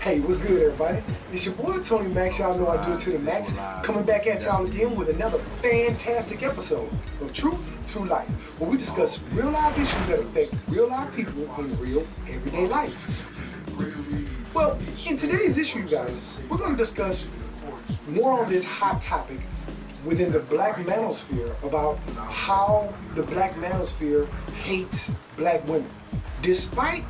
Hey, what's good, everybody? It's your boy Tony Max. Y'all know I do it to the max. Coming back at y'all again with another fantastic episode of Truth to Life, where we discuss real life issues that affect real life people in real everyday life. Well, in today's issue, you guys, we're going to discuss more on this hot topic within the Black Manosphere about how the Black Manosphere hates black women. Despite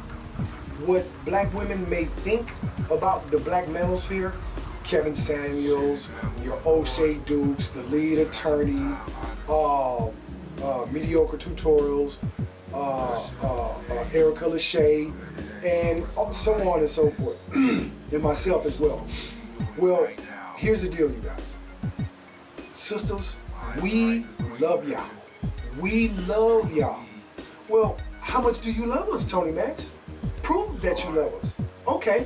what black women may think about the Black Manosphere, Kevin Samuels, your O'Shea Dukes, the lead attorney, mediocre tutorials, Erica Lachey, and so on and so forth, and myself as well. Well, here's the deal, you guys. Sisters, we love y'all. We love y'all. Well, how much do you love us, Tony Max? Prove that you love us. Okay,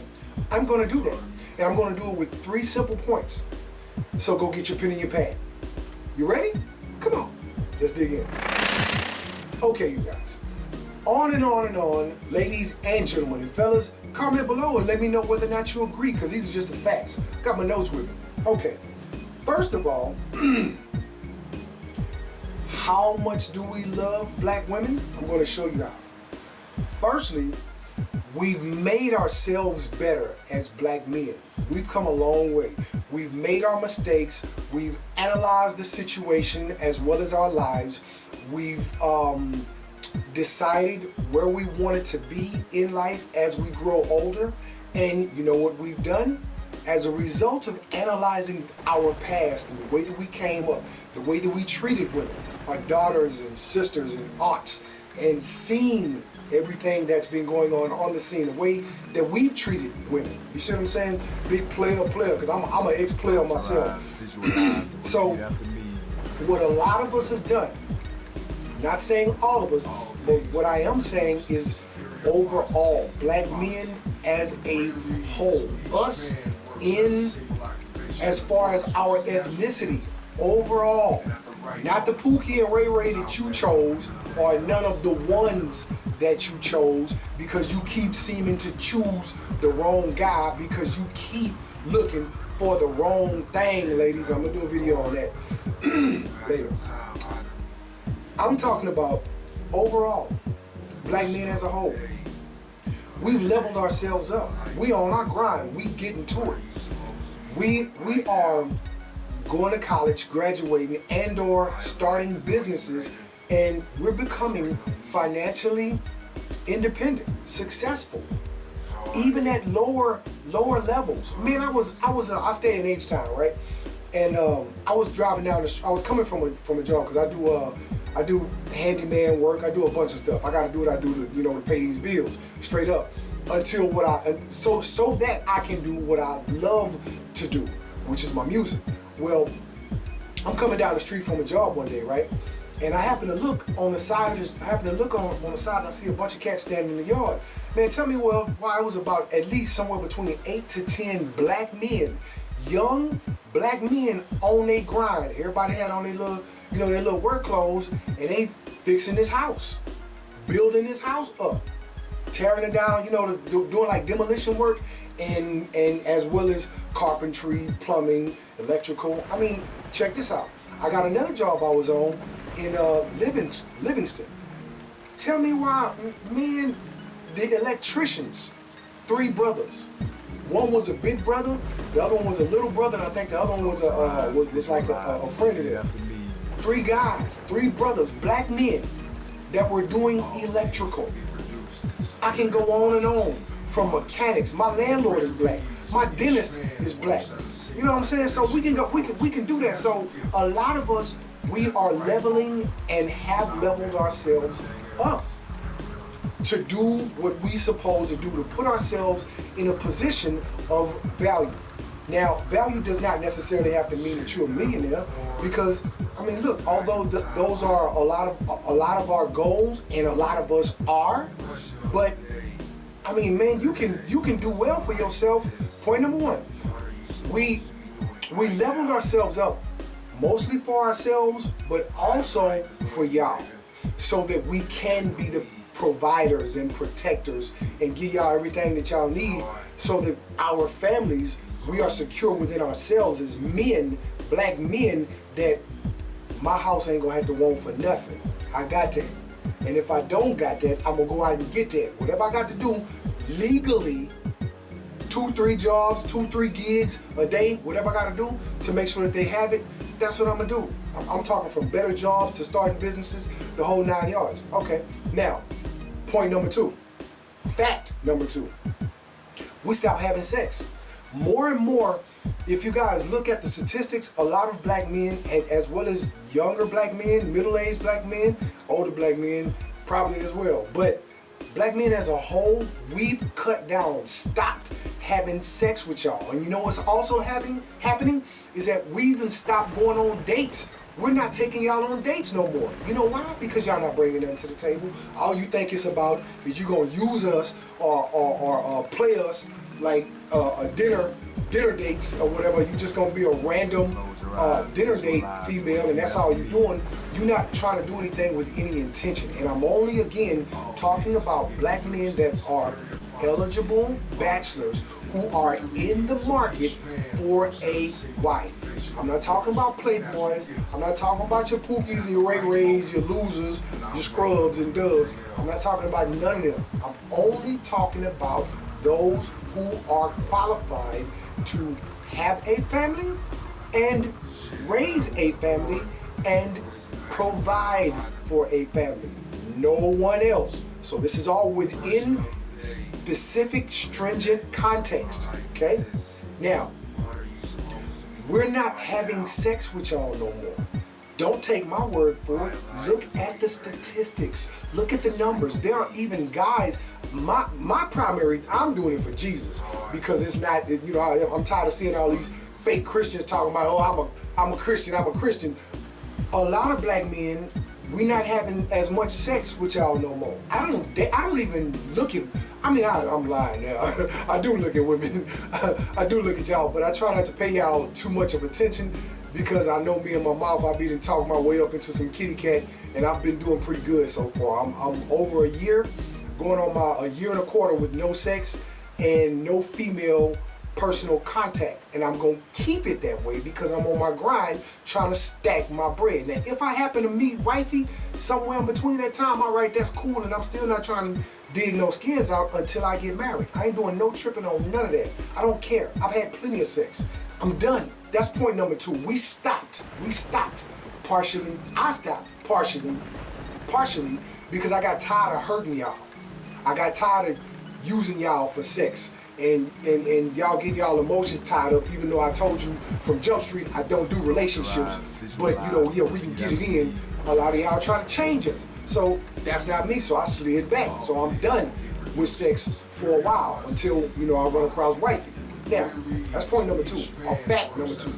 I'm going to do that. And I'm going to do it with 3 simple points. So go get your pen and your pad. You ready? Come on. Let's dig in. Okay, you guys. On and on and on, ladies and gentlemen and fellas, comment below and let me know whether or not you agree, because these are just the facts. Got my notes with me. Okay. First of all, how much do we love black women? I'm going to show you how. Firstly, we've made ourselves better as black men. We've come a long way. We've made our mistakes. We've analyzed the situation as well as our lives. We've decided where we wanted to be in life as we grow older. And you know what we've done? As a result of analyzing our past and the way that we came up, the way that we treated women, our daughters and sisters and aunts, and seeing everything that's been going on the scene, the way that we've treated women. You see what I'm saying? Big player, because I'm an ex-player myself. So what a lot of us has done, not saying all of us, but what I am saying is overall, black men as a whole, us in as far as our ethnicity, overall, not the Pookie and Ray Ray that you chose, or none of the ones that you chose, because you keep seeming to choose the wrong guy because you keep looking for the wrong thing, ladies. I'm gonna do a video on that later. I'm talking about overall, black men as a whole. We've leveled ourselves up. We on our grind. We getting to it. We are going to college, graduating, and or starting businesses, and we're becoming financially independent, successful, even at lower levels. Man, I stay in H-Town, right? And I was driving down I was coming from a job, because I do handyman work. I do a bunch of stuff. I got to do what I do to, to pay these bills straight up, until so that I can do what I love to do, which is my music. Well, I'm coming down the street from a job one day, right? And I happen to look on the side on the side, and I see a bunch of cats standing in the yard. Man, tell me why it was about at least somewhere between 8 to 10 black men, young black men on their grind. Everybody had on their little, their little work clothes, and they fixing this house, building this house up, tearing it down, doing like demolition work, and as well as carpentry, plumbing, electrical. I mean, check this out. I got another job I was on in Livingston. Tell me why, man, the electricians, 3 brothers. One was a big brother, the other one was a little brother, and I think the other one was like a friend of theirs. 3 guys, 3 brothers, black men that were doing electrical. I can go on and on, from mechanics. My landlord is black. My dentist is black. You know what I'm saying? So we can do that. So a lot of us, we are leveling and have leveled ourselves up to do what we supposed to do, to put ourselves in a position of value. Now, value does not necessarily have to mean that you're a millionaire, because I mean, look, although those are a lot of our goals, and a lot of us are, but I mean, man, you can do well for yourself. Point number 1, we leveled ourselves up mostly for ourselves, but also for y'all, so that we can be the providers and protectors and give y'all everything that y'all need so that our families, we are secure within ourselves as men, black men, that my house ain't gonna have to want for nothing. I got that. And if I don't got that, I'm gonna go out and get that. Whatever I got to do legally, 2-3 jobs, 2-3 gigs a day, whatever I gotta do to make sure that they have it, that's what I'm gonna do. I'm talking from better jobs to starting businesses, the whole 9 yards. Okay, now, point number 2. Fact number 2. We stop having sex. More and more, if you guys look at the statistics, a lot of black men, and as well as younger black men, middle-aged black men, older black men, probably as well. But black men as a whole, we've cut down, stopped having sex with y'all. And you know what's also happening is that we even stopped going on dates. We're not taking y'all on dates no more. You know why? Because y'all not bringing nothing to the table. All you think it's about is you gonna use us or play us like a dinner dates or whatever. You just gonna be a random dinner date female, and that's all you're doing. You're not trying to do anything with any intention. And I'm only, again, talking about black men that are eligible bachelors who are in the market for a wife. I'm not talking about playboys. I'm not talking about your pookies and your ray-rays, your losers, your scrubs and dubs. I'm not talking about none of them. I'm only talking about those who are qualified to have a family and raise a family and provide for a family. No one else. So this is all within specific, stringent context, okay? Now, we're not having sex with y'all no more. Don't take my word for it. Look at the statistics. Look at the numbers. There are even guys, my primary, I'm doing it for Jesus, because it's not, you know, I'm tired of seeing all these fake Christians talking about, oh, I'm a Christian. A lot of black men, we not having as much sex with y'all no more. I don't even look at, I'm lying now. I do look at women. I do look at y'all, but I try not to pay y'all too much of attention, because I know me and my mouth, I've been talking my way up into some kitty cat, and I've been doing pretty good so far. I'm over a year, going on a year and a quarter with no sex and no female personal contact, and I'm gonna keep it that way because I'm on my grind trying to stack my bread. Now, if I happen to meet wifey somewhere in between that time, all right, that's cool, and I'm still not trying to dig no skins out until I get married. I ain't doing no tripping on none of that. I don't care. I've had plenty of sex. I'm done. That's point number 2. We stopped. Partially. I stopped partially because I got tired of hurting y'all. I got tired of using y'all for sex. And y'all get y'all emotions tied up, even though I told you from Jump Street I don't do relationships. But you know, yeah, we can get it in. A lot of y'all try to change us. So that's not me, so I slid back. So I'm done with sex for a while until, you know, I run across wifey. Now, that's point number 2, or fact number 2.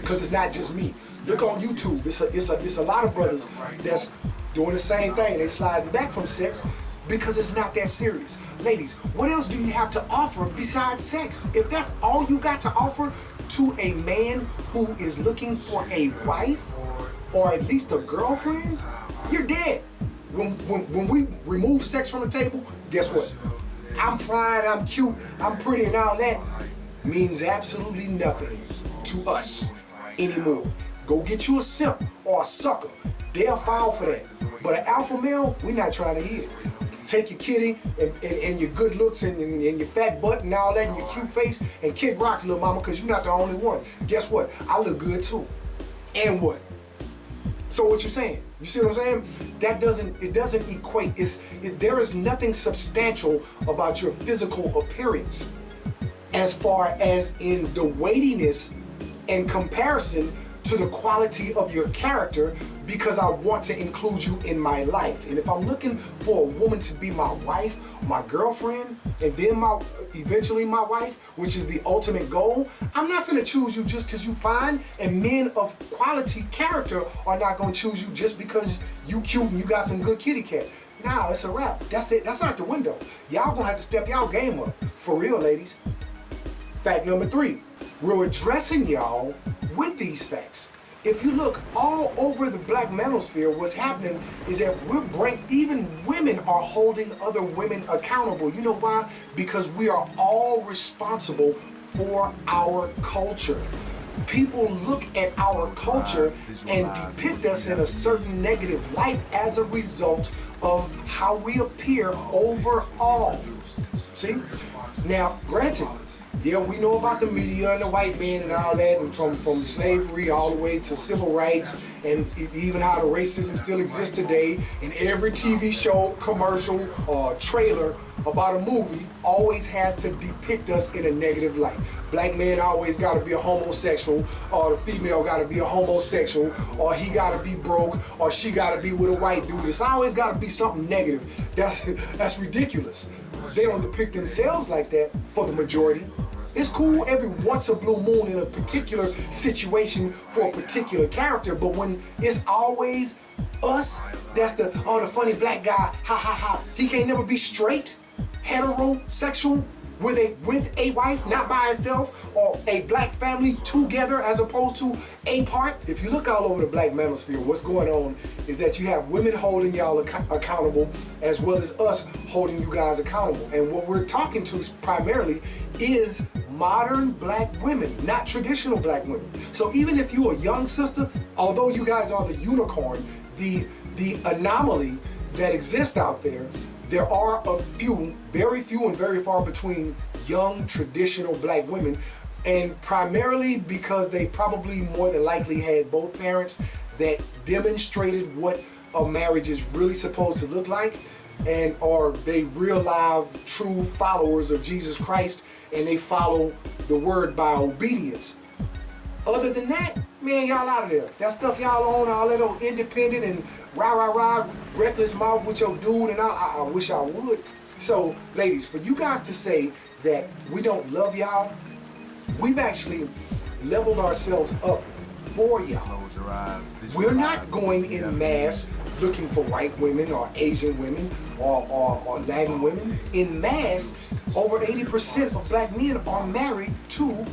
Because it's not just me. Look on YouTube, it's a lot of brothers that's doing the same thing. They sliding back from sex because it's not that serious. Ladies, what else do you have to offer besides sex? If that's all you got to offer to a man who is looking for a wife or at least a girlfriend, you're dead. When we remove sex from the table, guess what? I'm fine, I'm cute, I'm pretty, and all that means absolutely nothing to us anymore. Go get you a simp or a sucker. They'll fall for that. But an alpha male, we're not trying to hear. Take your kitty and your good looks and your fat butt and all that and your cute face and kick rocks, little mama, because you're not the only one. Guess what? I look good too. And what? So what you saying? You see what I'm saying? That doesn't equate. There is nothing substantial about your physical appearance as far as in the weightiness in comparison to the quality of your character, because I want to include you in my life. And if I'm looking for a woman to be my wife, my girlfriend, and then eventually my wife, which is the ultimate goal, I'm not gonna choose you just because you fine, and men of quality character are not gonna choose you just because you cute and you got some good kitty cat. Nah, it's a wrap. That's it. That's out the window. Y'all gonna have to step y'all game up. For real, ladies. Fact number 3. We're addressing y'all with these facts. if you look all over the black manosphere, what's happening is that even women are holding other women accountable. You know why? Because we are all responsible for our culture. People look at our culture and depict us in a certain negative light as a result of how we appear overall. See? Now, granted, yeah, we know about the media and the white man and all that, and from slavery all the way to civil rights, and even how the racism still exists today. And every TV show, commercial, or trailer about a movie always has to depict us in a negative light. Black man always got to be a homosexual, or the female got to be a homosexual, or he got to be broke, or she got to be with a white dude. It's always got to be something negative. That's ridiculous. They don't depict themselves like that for the majority. It's cool every once a blue moon in a particular situation for a particular character, but when it's always us, that's the funny black guy, ha ha ha. He can't never be straight, heterosexual, with a wife, not by herself, or a black family together as opposed to apart. If you look all over the black manosphere, what's going on is that you have women holding y'all accountable as well as us holding you guys accountable. And what we're talking to primarily is modern black women, not traditional black women. So even if you're a young sister, although you guys are the unicorn, the anomaly that exists out there, there are a few, very few and very far between young traditional black women, and primarily because they probably more than likely had both parents that demonstrated what a marriage is really supposed to look like, and are they real live true followers of Jesus Christ, and they follow the word by obedience. Other than that, man, y'all out of there. That stuff y'all on, all that old independent and rah, reckless mouth with your dude, and I wish I would. So, ladies, for you guys to say that we don't love y'all, we've actually leveled ourselves up for y'all. We're not going in mass looking for white women or Asian women or Latin women. In mass, over 80% of black men are married to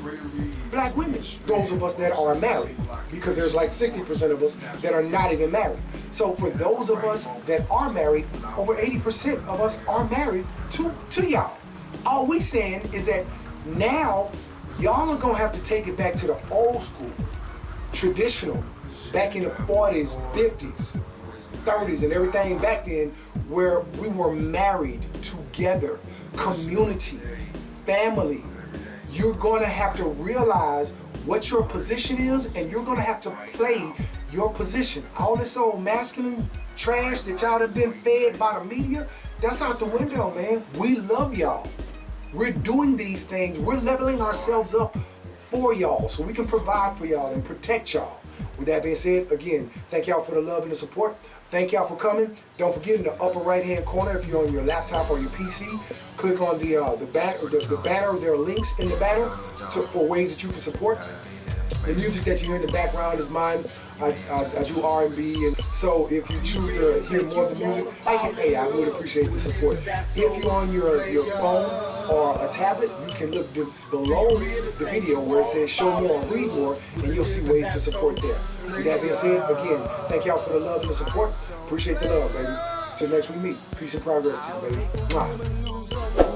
black women. Those of us that are married, because there's like 60% of us that are not even married. So for those of us that are married, over 80% of us are married to y'all. All we saying is that now y'all are gonna have to take it back to the old school, traditional, back in the 40s, 50s, 30s, and everything back then, where we were married together, community, family. You're gonna have to realize what your position is, and you're gonna have to play your position. All this old masculine trash that y'all have been fed by the media, that's out the window, man. We love y'all. We're doing these things. We're leveling ourselves up for y'all so we can provide for y'all and protect y'all. With that being said, again, thank y'all for the love and the support. Thank y'all for coming. Don't forget, in the upper right-hand corner, if you're on your laptop or your PC, click on the banner. There are links in the banner for ways that you can support. The music that you hear in the background is mine. I do R&B, and so if you choose to hear more of the music, hey, I would appreciate the support. If you're on your phone or a tablet, you can look below the video where it says show more or read more, and you'll see ways to support there. With that being said, again, thank y'all for the love and the support. Appreciate the love, baby. Till next we meet. Peace and progress to you, baby. Mwah.